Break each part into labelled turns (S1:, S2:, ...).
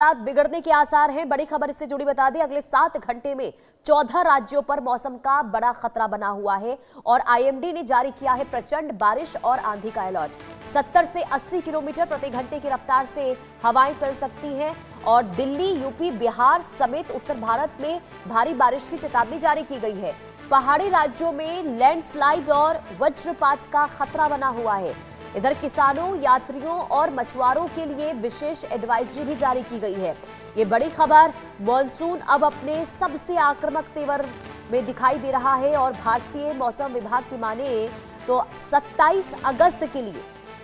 S1: हालात बिगड़ने के आसार हैं। बड़ी खबर इससे जुड़ी बता दें, अगले 7 घंटे में 14 राज्यों पर मौसम का बड़ा खतरा बना हुआ है और आईएमडी ने जारी किया है प्रचंड बारिश और आंधी का अलर्ट। 70 से 80 किलोमीटर प्रति घंटे की रफ्तार से हवाएं चल सकती हैं और दिल्ली, यूपी, बिहार समेत उत्तर भारत में भारी बारिश की चेतावनी जारी की गई है। पहाड़ी राज्यों में लैंडस्लाइड और वज्रपात का खतरा बना हुआ है। इधर किसानों, यात्रियों और मछुआरों के लिए विशेष एडवाइजरी भी जारी की गई है। ये बड़ी खबर, मॉनसून अब अपने सबसे आक्रामक तेवर में दिखाई दे रहा है और भारतीय मौसम विभाग की माने तो 27 अगस्त के लिए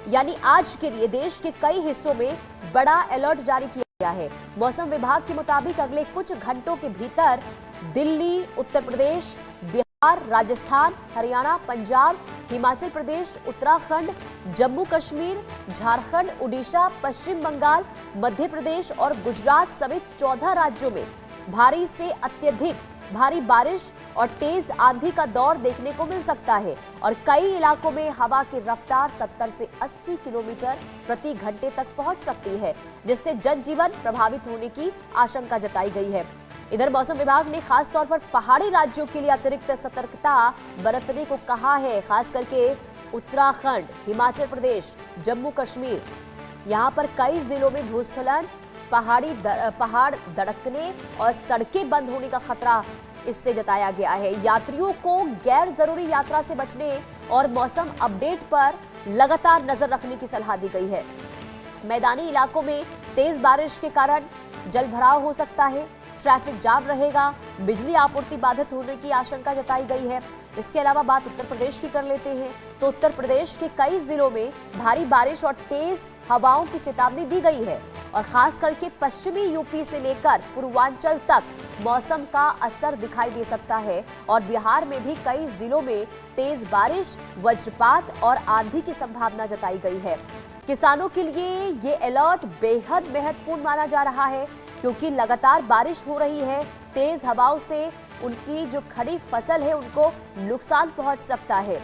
S1: यानी आज के लिए देश के कई हिस्सों में बड़ा अलर्ट जारी किया गया है। मौसम विभाग के मुताबिक अगले कुछ घंटों के भीतर दिल्ली, उत्तर प्रदेश, राजस्थान, हरियाणा, पंजाब, हिमाचल प्रदेश, उत्तराखंड, जम्मू कश्मीर, झारखंड, उड़ीसा, पश्चिम बंगाल, मध्य प्रदेश और गुजरात समेत 14 राज्यों में भारी से अत्यधिक भारी बारिश और तेज आंधी का दौर देखने को मिल सकता है और कई इलाकों में हवा की रफ्तार 70 से 80 किलोमीटर प्रति घंटे तक पहुंच सकती है, जिससे जनजीवन प्रभावित होने की आशंका जताई गई है। इधर मौसम विभाग ने खास तौर पर पहाड़ी राज्यों के लिए अतिरिक्त सतर्कता बरतने को कहा है। खास करके उत्तराखंड, हिमाचल प्रदेश, जम्मू कश्मीर, यहां पर कई जिलों में भूस्खलन, पहाड़ धड़कने और सड़कें बंद होने का खतरा इससे जताया गया है। यात्रियों को गैर जरूरी यात्रा से बचने और मौसम अपडेट पर लगातार नजर रखने की सलाह दी गई है। मैदानी इलाकों में तेज बारिश के कारण जलभराव हो सकता है, ट्रैफिक जाम रहेगा, बिजली आपूर्ति बाधित होने की आशंका जताई गई है। इसके अलावा बात उत्तर प्रदेश की कर लेते हैं तो उत्तर प्रदेश के कई जिलों में भारी बारिश और तेज हवाओं की चेतावनी दी गई है और खास करके पश्चिमी यूपी से लेकर पूर्वांचल तक मौसम का असर दिखाई दे सकता है और बिहार में भी कई जिलों में तेज बारिश, वज्रपात और आंधी की संभावना जताई गई है। किसानों के लिए ये अलर्ट बेहद महत्वपूर्ण माना जा रहा है क्योंकि लगातार बारिश हो रही है। तेज हवाओं से उनकी जो खड़ी फसल है उनको नुकसान पहुंच सकता है।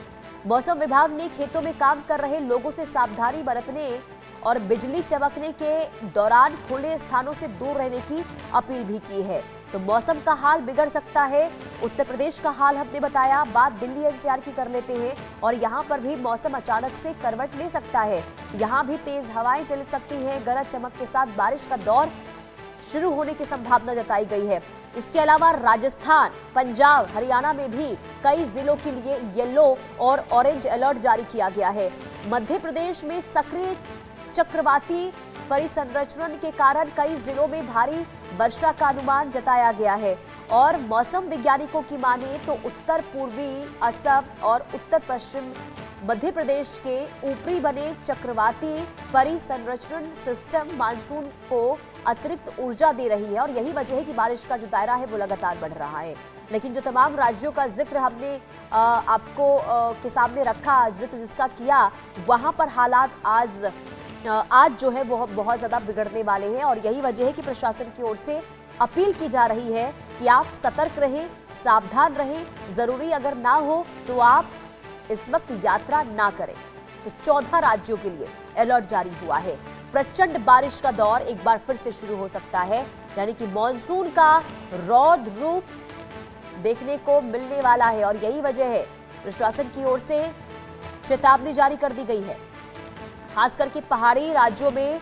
S1: मौसम विभाग ने खेतों में काम कर रहे लोगों से सावधानी बरतने और बिजली चमकने के दौरान खुले स्थानों से दूर रहने की अपील भी की है। तो मौसम का हाल बिगड़ सकता है। उत्तर प्रदेश का हाल हमने बताया, बात दिल्ली एनसीआर की कर लेते हैं और यहाँ पर भी मौसम अचानक से करवट ले सकता है। यहाँ भी तेज हवाएं चल सकती हैं, गरज चमक के साथ बारिश का दौर शुरू होने की संभावना जताई गई है। इसके अलावा राजस्थान, पंजाब, हरियाणा में भी कई जिलों के लिए येलो और ऑरेंज अलर्ट जारी किया गया है। मध्य प्रदेश में सक्रिय चक्रवाती परिसंरचना के कारण कई जिलों में भारी वर्षा का अनुमान जताया गया है और मौसम वैज्ञानिकों की माने तो उत्तर पूर्वी असम और उत्तर पश्चिम मध्य प्रदेश के ऊपरी बने चक्रवाती परिसंरचना सिस्टम मानसून को अतिरिक्त ऊर्जा दे रही है और यही वजह है कि बारिश का जो दायरा है वो लगातार बढ़ रहा है। लेकिन जो तमाम राज्यों का जिक्र हमने आपको के सामने रखा, जिक्र जिसका किया, वहां पर हालात आज जो है वो बहुत ज्यादा बिगड़ने वाले हैं और यही वजह है कि प्रशासन की ओर से अपील की जा रही है कि आप सतर्क रहें, सावधान रहें, जरूरी अगर ना हो तो आप इस वक्त यात्रा ना करें। तो 14 राज्यों के लिए अलर्ट जारी हुआ है। प्रचंड बारिश का दौर एक बार फिर से शुरू हो सकता है, यानी कि मॉनसून का रौद्र रूप देखने को मिलने वाला है और यही वजह है प्रशासन की ओर से चेतावनी जारी कर दी गई है। खास करके पहाड़ी राज्यों में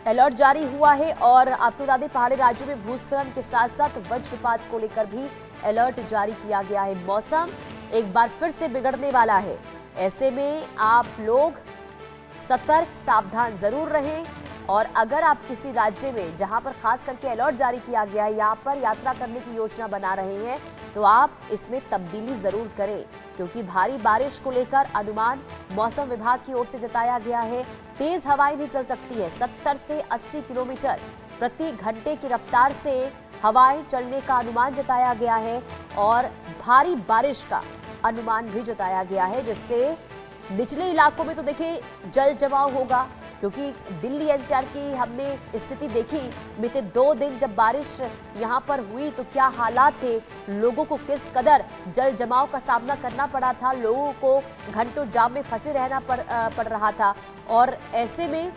S1: अलर्ट जारी हुआ है और आपको बता दें पहाड़ी राज्यों में भूस्खलन के साथ साथ वज्रपात को लेकर भी अलर्ट जारी किया गया है। मौसम एक बार फिर से बिगड़ने वाला है, ऐसे में आप लोग सतर्क, सावधान जरूर रहें और अगर आप किसी राज्य में जहां पर खास करके अलर्ट जारी किया गया है यहां पर यात्रा करने की योजना बना रहे हैं तो आप इसमें तब्दीली जरूर करें क्योंकि भारी बारिश को लेकर अनुमान मौसम विभाग की ओर से जताया गया है। तेज हवाएं भी चल सकती है, 70 से 80 किलोमीटर प्रति घंटे की रफ्तार से हवाएं चलने का अनुमान जताया गया है और भारी बारिश का अनुमान भी जताया गया है, जिससे निचले इलाकों में तो देखिए जल जमाव होगा क्योंकि दिल्ली एनसीआर की हमने स्थिति देखी बीते 2 दिन जब बारिश यहां पर हुई तो क्या हालात थे, लोगों को किस कदर जल जमाव का सामना करना पड़ा था, लोगों को घंटों जाम में फंसे रहना पड़ रहा था और ऐसे में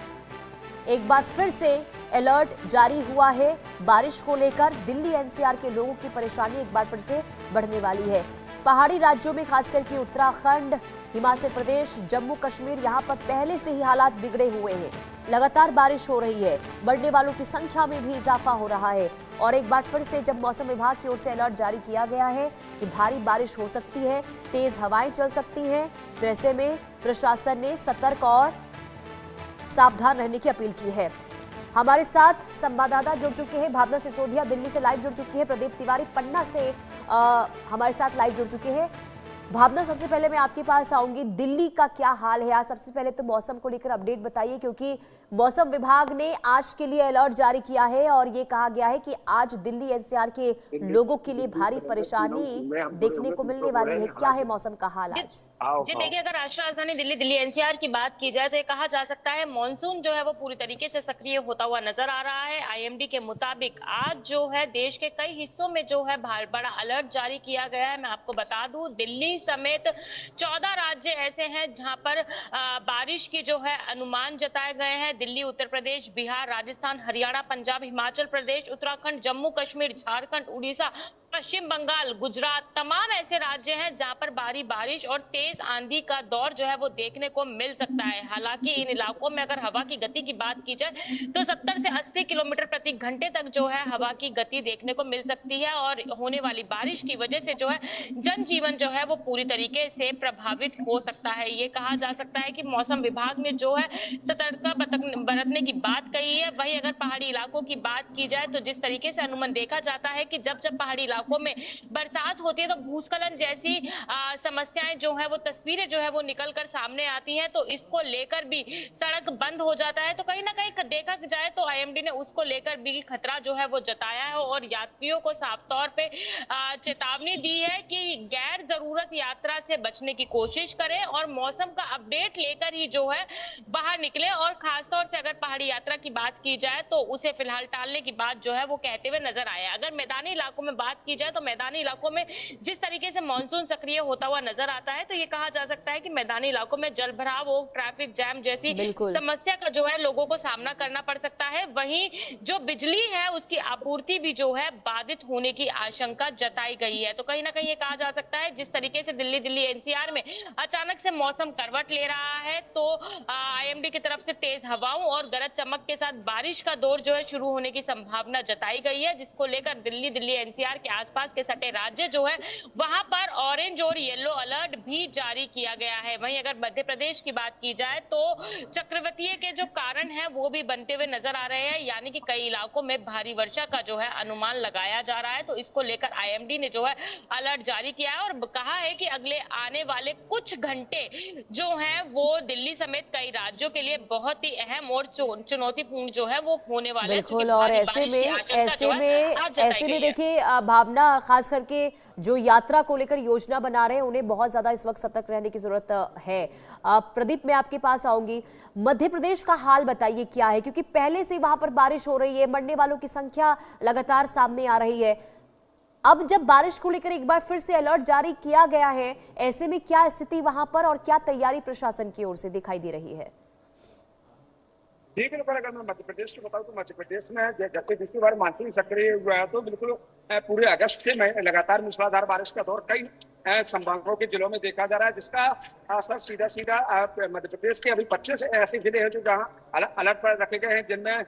S1: एक बार फिर से अलर्ट जारी हुआ है बारिश को लेकर। दिल्ली एनसीआर के लोगों की परेशानी एक बार फिर से बढ़ने वाली है। पहाड़ी राज्यों में खास करके उत्तराखंड, हिमाचल प्रदेश, जम्मू कश्मीर, यहां पर पहले से ही हालात बिगड़े हुए हैं। लगातार बारिश हो रही है, मरने वालों की संख्या में भी इजाफा हो रहा है। और एक बार फिर से जब मौसम विभाग की ओर से अलर्ट जारी किया गया है कि भारी बारिश हो सकती है, तेज हवाएं चल सकती हैं, तो ऐसे में प्रशासन ने सतर्क और सावधान रहने की अपील की है। हमारे साथ संवाददाता जुड़ चुके हैं, भावना सिसोदिया दिल्ली से लाइव जुड़ चुकी है, प्रदीप तिवारी पटना से हमारे साथ लाइव जुड़ चुके हैं। भावना, सबसे पहले मैं आपके पास आऊंगी, दिल्ली का क्या हाल है आज? सबसे पहले तो मौसम को लेकर अपडेट बताइए, क्योंकि मौसम विभाग ने आज के लिए अलर्ट जारी किया है और ये कहा गया है कि आज दिल्ली एनसीआर के लोगों के लिए भारी परेशानी देखने को मिलने वाली है। क्या है मौसम का हाल आज?
S2: जी देखिए, अगर राष्ट्रीय राजधानी दिल्ली एनसीआर की बात की जाए तो ये कहा जा सकता है मॉनसून जो है वो पूरी तरीके से सक्रिय होता हुआ नजर आ रहा है। आईएमडी के मुताबिक आज जो है देश के कई हिस्सों में जो है बड़ा अलर्ट जारी किया गया है। मैं आपको बता दूं, दिल्ली समेत 14 राज्य ऐसे हैं जहां पर बारिश की जो है अनुमान जताए गए हैं। दिल्ली, उत्तर प्रदेश, बिहार, राजस्थान, हरियाणा, पंजाब, हिमाचल प्रदेश, उत्तराखंड, जम्मू कश्मीर, झारखंड, उड़ीसा, पश्चिम बंगाल, गुजरात, तमाम ऐसे राज्य हैं जहां पर भारी बारिश और तेज आंधी का दौर जो है वो देखने को मिल सकता है। हालांकि इन इलाकों में अगर हवा की गति की बात की जाए तो 70 से 80 किलोमीटर प्रति घंटे तक जो है हवा की गति देखने को मिल सकती है। और होने वाली बारिश की वजह से जो है जनजीवन जो है वो पूरी तरीके से प्रभावित हो सकता है। ये कहा जा सकता है कि मौसम विभाग ने जो है सतर्कता बरतने की बात कही है। वहीं अगर पहाड़ी इलाकों की बात की जाए तो जिस तरीके से अनुमान देखा जाता है कि जब पहाड़ी इलाकों में बरसात होती है तो भूस्खलन जैसी समस्याएं जो है वो तस्वीरें जो है वो निकलकर सामने आती हैं, तो इसको लेकर भी सड़क बंद हो जाता है। तो कहीं ना कहीं देखा जाए तो आईएमडी ने उसको लेकर भी खतरा जो है वो जताया है और यात्रियों को साफ तौर पे चेतावनी दी है कि गैर जरूरत यात्रा से बचने की कोशिश करें और मौसम का अपडेट लेकर ही जो है बाहर निकले। और खासतौर से अगर पहाड़ी यात्रा की बात की जाए तो उसे फिलहाल टालने की बात जो है वो कहते हुए नजर आया। अगर मैदानी इलाकों में बात की जाए तो मैदानी इलाकों में जिस तरीके से मानसून सक्रिय होता हुआ नजर आता है तो ये कहा जा सकता है कि मैदानी इलाकों में जल भराव हो, ट्रैफिक जैम जैसी समस्या का जो है लोगों को सामना करना पड़ सकता है। वहीं जो बिजली है उसकी आपूर्ति भी जो है बाधित होने की आशंका जताई गई है। तो कहीं ना कहीं ये कहा जा सकता है जिस तरीके से दिल्ली एनसीआर में अचानक से मौसम करवट ले रहा है तो आईएमडी की तरफ से तेज हवाओं और गरज चमक के साथ बारिश का दौर जो है शुरू होने की संभावना जताई गई है, जिसको लेकर दिल्ली एनसीआर के आसपास के सटे राज्य जो है वहां पर ऑरेंज और येलो अलर्ट भी जारी किया गया है। वहीं अगर मध्य प्रदेश की बात की जाए तो चक्रवातीय के जो कारण है वो भी बनते हुए नजर आ रहे हैं, यानी कि कई इलाकों में भारी वर्षा का जो है अनुमान लगाया जा रहा है। तो इसको लेकर आईएमडी ने जो है अलर्ट जारी किया है और कहा है कि अगले आने वाले कुछ घंटे जो है वो दिल्ली समेत कई राज्यों के लिए बहुत ही अहम और चुनौतीपूर्ण जो है वो होने वाले हैं।
S1: बिल्कुल, और ऐसे में देखिए भावना, खास करके जो यात्रा को लेकर योजना बना रहे हैं उन्हें बहुत ज्यादा इस वक्त सतर्क रहने की जरूरत है। प्रदीप, मैं आपके पास आऊंगी, मध्य प्रदेश का हाल बताइए क्या है, क्योंकि पहले से वहां पर बारिश हो रही है, मरने वालों की संख्या लगातार सामने आ रही है। अब जब बारिश को लेकर एक बार फिर से अलर्ट जारी किया गया है, ऐसे में क्या स्थिति वहां पर और क्या तैयारी प्रशासन की ओर से दिखाई दे रही है?
S3: जी बिल्कुल, अगर मैं मध्य प्रदेश की बताऊं तो मध्य प्रदेश में जब से पिछली बार मानसून सक्रिय हुआ है तो बिल्कुल पूरे अगस्त से लगातार मूसलाधार बारिश का दौर कई संभागों के जिलों में देखा जा रहा है, जिसका असर सीधा मध्य प्रदेश के अभी 25 ऐसे जिले हैं जो जहां अलर्ट पर रखे गए हैं, जिनमें